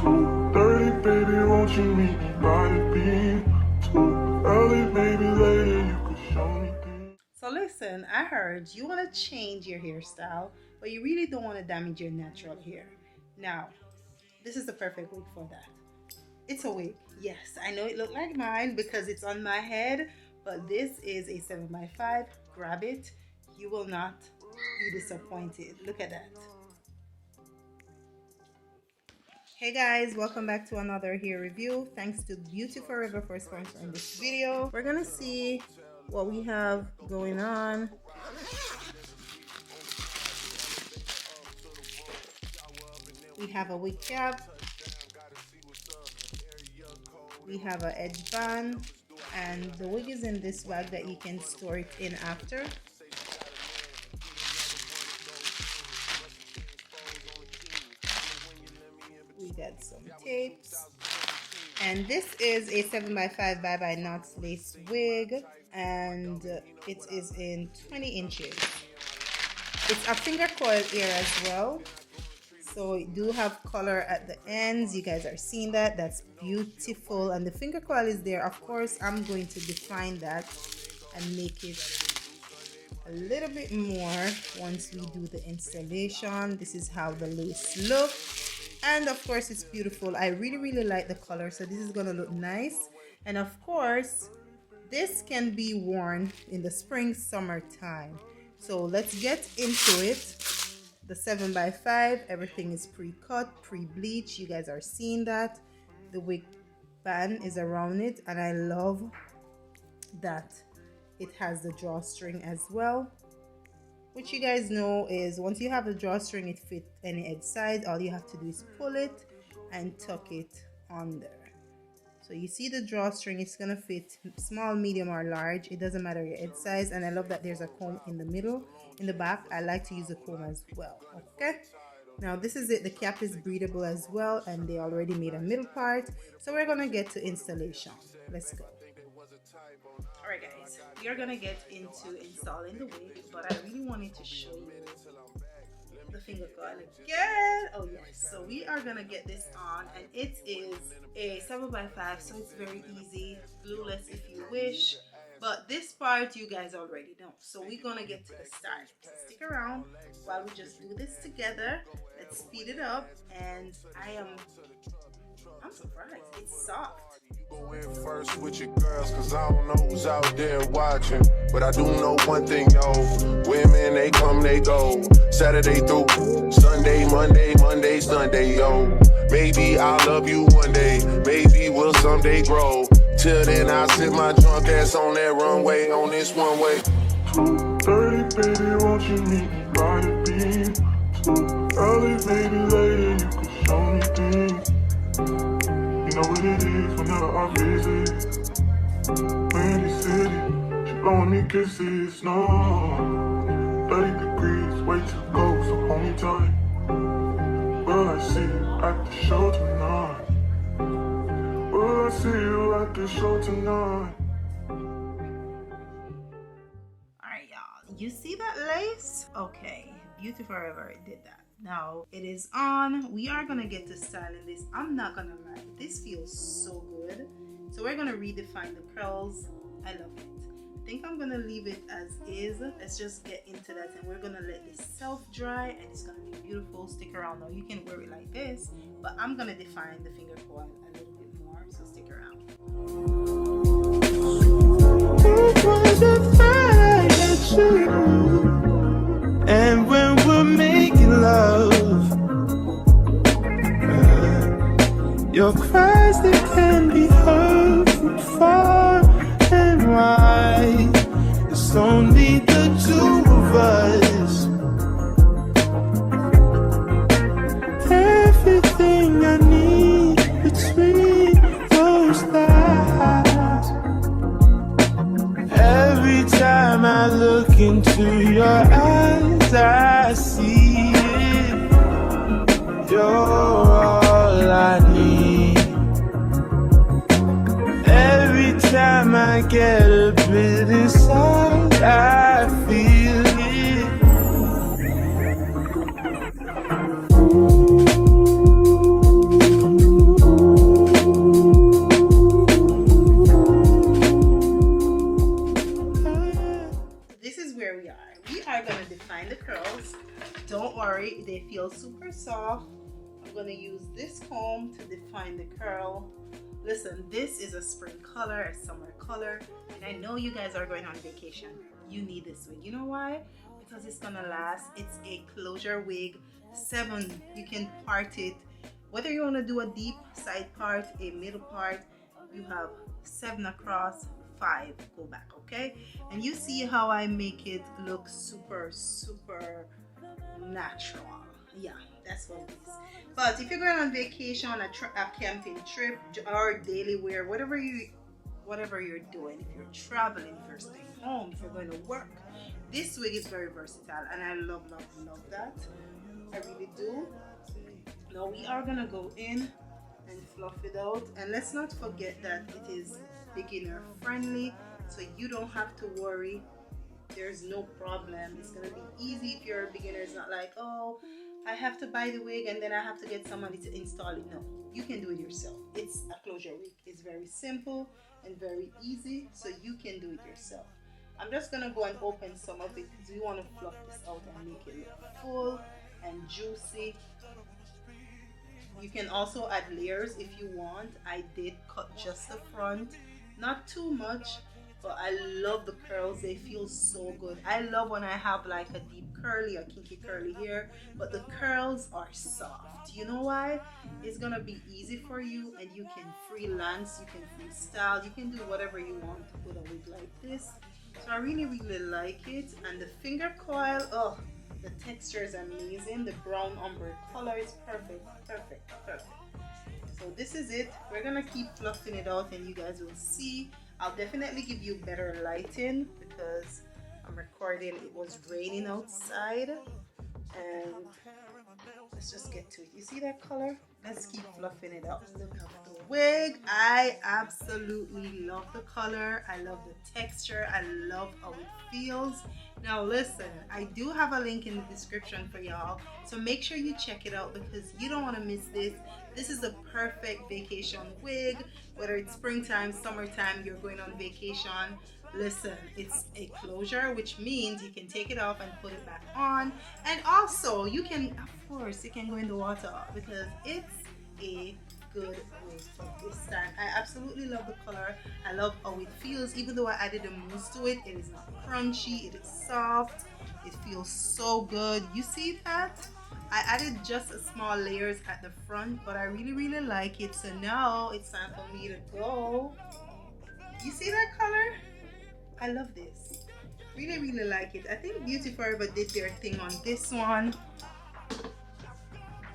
2:30, baby, won't you meet me by the beam? Too early, maybe later you could show me things. So listen, I heard you want to change your hairstyle, but you really don't want to damage your natural hair. Now, this is the perfect wig for that. It's a wig. Yes, I know it looked like mine because it's on my head, but this is a 7x5. Grab it. You will not be disappointed. Look at that. Hey guys, welcome back to another hair review. Thanks to Beauty Forever for sponsoring this video. We're gonna see what we have going on. We have a wig cap. We have an edge band, and the wig is in this bag that you can store it in after. We got some tapes, and this is a 7x5 Bye Bye Knots lace wig, and it is in 20 inches. It's a finger coil ear as well, so it do have color at the ends. You guys are seeing that. That's beautiful, and the finger coil is there. Of course, I'm going to define that and make it a little bit more once we do the installation. This is how the lace looks. And of course, it's beautiful. I really like the color, so this is gonna look nice. And of course, this can be worn in the spring, summertime. So let's get into it. The 7x5, everything is pre-cut, pre-bleach. You guys are seeing that. The wig band is around it, and I love that it has the drawstring as well. Which you guys know is once you have the drawstring, it fits any edge side. All you have to do is pull it and tuck it under. So you see the drawstring, it's gonna fit small, medium, or large. It doesn't matter your edge size. And I love that there's a comb in the middle. In the back, I like to use a comb as well. Okay, now this is it. The cap is breathable as well, and they already made a middle part. So we're gonna get to installation. Let's go. Alright guys, we are gonna get into installing the wig, but I really wanted to show you the finger coil again. Oh yes, so we are gonna get this on, and it is a 7x5, so it's very easy, glueless if you wish, but this part you guys already know. So we're gonna get to the start. So stick around while we just do this together. Let's speed it up, and I'm surprised, it's soft. Go in first with your girls, cause I don't know who's out there watching. But I do know one thing, yo. Women, they come, they go. Saturday through Sunday, Monday, Sunday, yo. Maybe I'll love you one day. Maybe we'll someday grow. Till then, I'll sit my drunk ass on that runway, on this one way. 2:30, baby, won't you meet me by the beam? Too early, maybe later you could show me things. You know what it is whenever I visit Windy City, she blowing me kisses, no 30 degrees, way too cold, so hold me tight. Will I see you at the show tonight? Will I see you at the show tonight? Alright y'all, you see that lace? Okay, Beauty Forever did that. Now it is on. We are gonna get to styling this. I'm not gonna lie, this feels so good. So we're gonna redefine the curls. I love it. I think I'm gonna leave it as is. Let's just get into that, and we're gonna let this self dry, and it's gonna be beautiful. Stick around though. You can wear it like this, but I'm gonna define the finger coil a little bit more, so stick around. And when we're making love, your cries, they can be heard from far and wide. It's only the two of us. Everything I need between those thighs. Every time I look into your eyes, I see it. You're all I need. Every time I get a bit inside, I feel it. Ooh. this comb to define the curl. Listen, this is a spring color, a summer color, and I know you guys are going on vacation. You need this wig. You know why? Because it's gonna last. It's a closure wig. 7, you can part it. Whether you want to do a deep side part, a middle part, you have 7 across, 5 go back, okay? And you see how I make it look super natural. Yeah, that's what it is. But if you're going on vacation, a camping trip, or daily wear, whatever you're doing, if you're traveling, if you're staying home, if you're going to work, this wig is very versatile, and I love that. I really do. Now we are gonna go in and fluff it out, and let's not forget that it is beginner friendly, so you don't have to worry. There's no problem. It's gonna be easy if you're a beginner. It's not like, oh, I have to buy the wig and then I have to get somebody to install it. No, you can do it yourself. It's a closure wig. It's very simple and very easy, so you can do it yourself. I'm just gonna go and open some of it because we want to fluff this out and make it look full and juicy. You can also add layers if you want. I did cut just the front, not too much, but I love the curls. They feel so good. I love when I have like a deep curly or kinky curly hair, but the curls are soft. You know why? It's gonna be easy for you, and you can freelance, you can freestyle, you can do whatever you want with a wig like this. So I really like it. And the finger coil, oh, the texture is amazing. The brown ombre color is perfect. So this is it. We're gonna keep fluffing it out, and you guys will see. I'll definitely give you better lighting because I'm recording. It was raining outside, and let's just get to it. You see that color? Let's keep fluffing it up. Look at the wig. I absolutely love the color. I love the texture. I love how it feels. Now listen, I do have a link in the description for y'all, so make sure you check it out because you don't want to miss this. This is a perfect vacation wig, whether it's springtime, summertime, you're going on vacation. Listen, it's a closure, which means you can take it off and put it back on, and also you can, of course, you can go in the water because it's a good wig for this time. I absolutely love the color. I love how it feels. Even though I added a mousse to it, it is not crunchy, it is soft, it feels so good. You see that? I added just a small layers at the front, but I really like it. So now it's time for me to go. You see that color? I love this. Really like it. I think Beauty Forever did their thing on this one.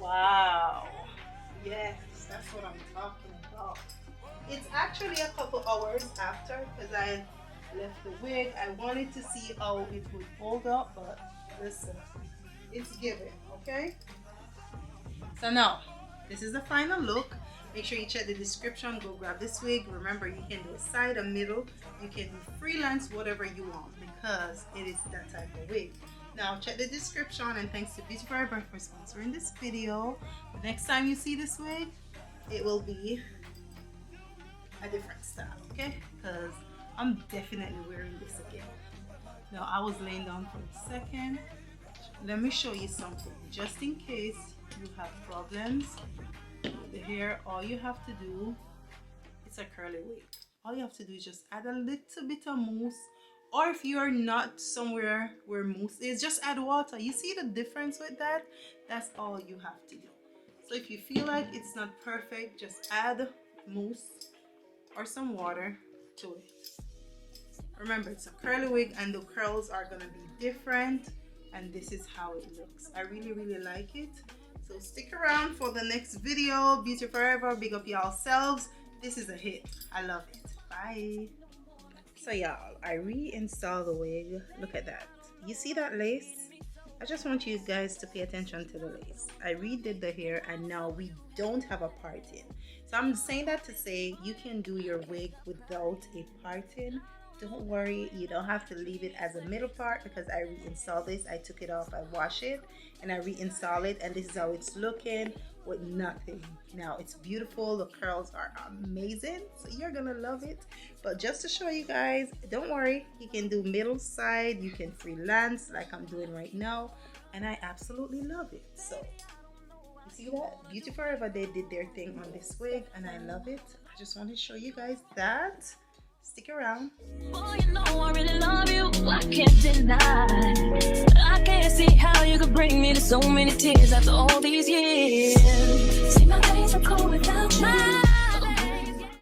Wow. Yes, that's what I'm talking about. It's actually a couple hours after because I left the wig. I wanted to see how it would hold up, but listen, it's given, okay? So now, this is the final look. Make sure you check the description. Go grab this wig. Remember, you can do a side, a middle. You can do freelance, whatever you want, because it is that type of wig. Now, check the description, and thanks to Beauty Forever for sponsoring this video. The next time you see this wig, it will be a different style, okay? Because I'm definitely wearing this again. Now, I was laying down for a second. Let me show you something. Just in case you have problems with the hair, all you have to do, it's a curly wig. All you have to do is just add a little bit of mousse, or if you're not somewhere where mousse is, just add water. You see the difference with that? That's all you have to do. So if you feel like it's not perfect, just add mousse or some water to it. Remember, it's a curly wig and the curls are gonna be different, and this is how it looks. I really like it. So stick around for the next video. Beauty Forever, big up y'all selves. This is a hit. I love it. Bye. So y'all, I reinstalled the wig. Look at that. You see that lace? I just want you guys to pay attention to the lace. I redid the hair and now we don't have a parting. So I'm saying that to say you can do your wig without a parting. Don't worry, you don't have to leave it as a middle part because I reinstalled this. I took it off, I wash it, and I reinstall it, and this is how it's looking with nothing. Now it's beautiful. The curls are amazing, so you're gonna love it. But just to show you guys, don't worry, you can do middle side, you can freelance like I'm doing right now, and I absolutely love it. So See that? Beauty Forever, they did their thing on this wig and I love it. I just want to show you guys that. Stick around. Boy, you know I really love you, I can't deny. I can't see how you could bring me to so many tears after all these years. See, my days are cold without you.